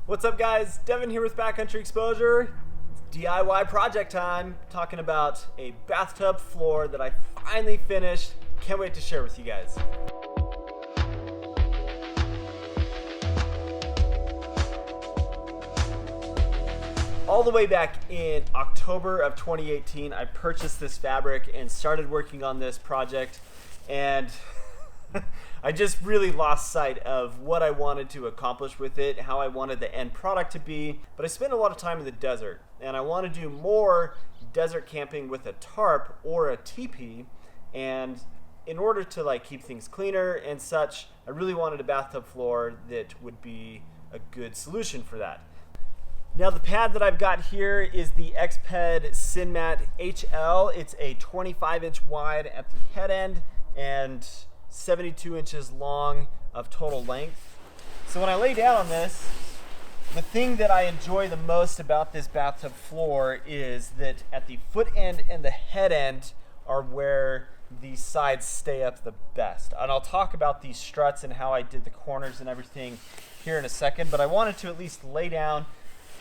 What's up, guys? Devin here with Backcountry Exposure. It's DIY project time, talking about a bathtub floor that I finally finished. Can't wait to share with you guys. All the way back in October of 2018, I purchased this fabric and started working on this project, and I just really lost sight of what I wanted to accomplish with it, how I wanted the end product to be. But I spent a lot of time in the desert, and I want to do more desert camping with a tarp or a teepee. And in order to keep things cleaner and such, I really wanted a bathtub floor that would be a good solution for that. Now, the pad that I've got here is the Xped Sinmat HL. It's a 25-inch wide at the head end and 72 inches long of total length. So when I lay down on this, the thing that I enjoy the most about this bathtub floor is that at the foot end and the head end are where the sides stay up the best. And I'll talk about these struts and how I did the corners and everything here in a second, but I wanted to at least lay down,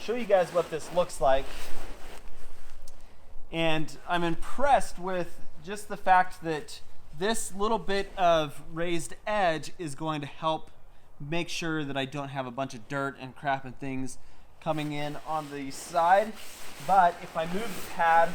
show you guys what this looks like. And I'm impressed with just the fact that this little bit of raised edge is going to help make sure that I don't have a bunch of dirt and crap and things coming in on the side. But if I move the pad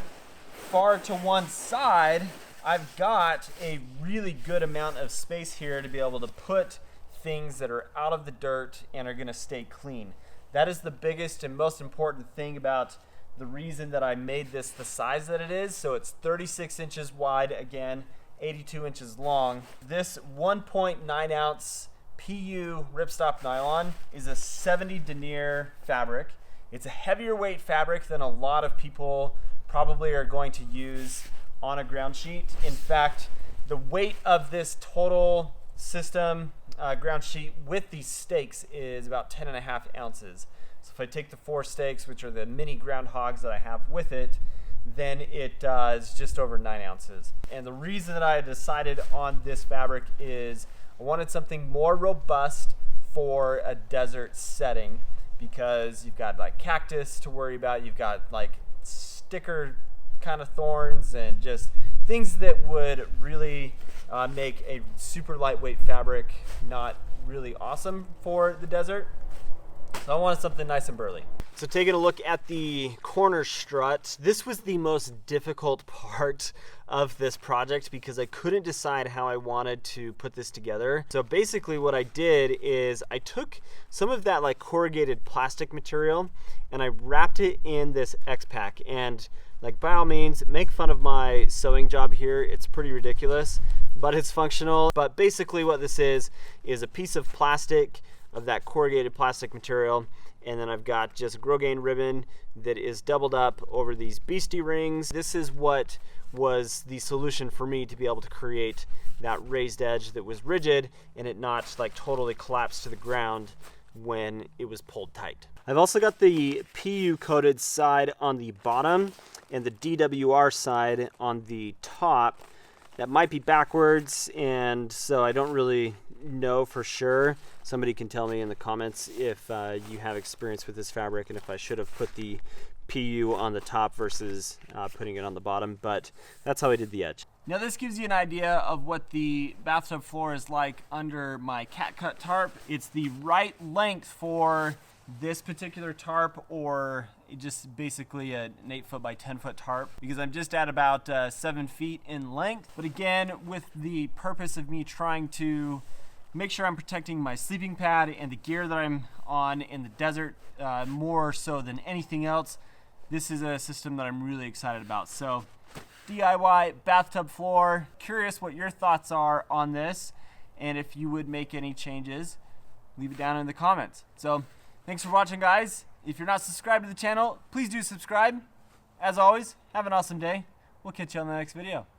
far to one side, I've got a really good amount of space here to be able to put things that are out of the dirt and are going to stay clean. That is the biggest and most important thing about the reason that I made this the size that it is. So it's 36 inches wide, again, 82 inches long. This 1.9 ounce PU ripstop nylon is a 70 denier fabric. It's a heavier weight fabric than a lot of people probably are going to use on a ground sheet. In fact, the weight of this total system ground sheet with these stakes is about 10.5 ounces. So if I take the 4 stakes, which are the mini ground hogs that I have with it, then it is just over 9 ounces. And the reason that I decided on this fabric is I wanted something more robust for a desert setting, because you've got cactus to worry about, you've got sticker kind of thorns and just things that would really make a super lightweight fabric not really awesome for the desert. So I wanted something nice and burly. So taking a look at the corner strut, this was the most difficult part of this project because I couldn't decide how I wanted to put this together. So basically what I did is I took some of that corrugated plastic material and I wrapped it in this X-Pack. And by all means, make fun of my sewing job here. It's pretty ridiculous, but it's functional. But basically what this is a piece of plastic, of that corrugated plastic material, and then I've got just Grosgain ribbon that is doubled up over these beastie rings. This is what was the solution for me to be able to create that raised edge that was rigid and it not totally collapsed to the ground when it was pulled tight. I've also got the PU coated side on the bottom and the DWR side on the top. That might be backwards, and so I don't really know for sure. Somebody can tell me in the comments if you have experience with this fabric and if I should have put the PU on the top versus putting it on the bottom, but that's how I did the edge. Now this gives you an idea of what the bathtub floor is like under my cat cut tarp. It's the right length for this particular tarp, or just basically an 8-foot by 10-foot tarp, because I'm just at about 7 feet in length. But again, with the purpose of me trying to make sure I'm protecting my sleeping pad and the gear that I'm on in the desert more so than anything else, this is a system that I'm really excited about. So DIY bathtub floor. Curious what your thoughts are on this, and if you would make any changes, leave it down in the comments. So thanks for watching, guys. If you're not subscribed to the channel, please do subscribe. As always, have an awesome day. We'll catch you on the next video.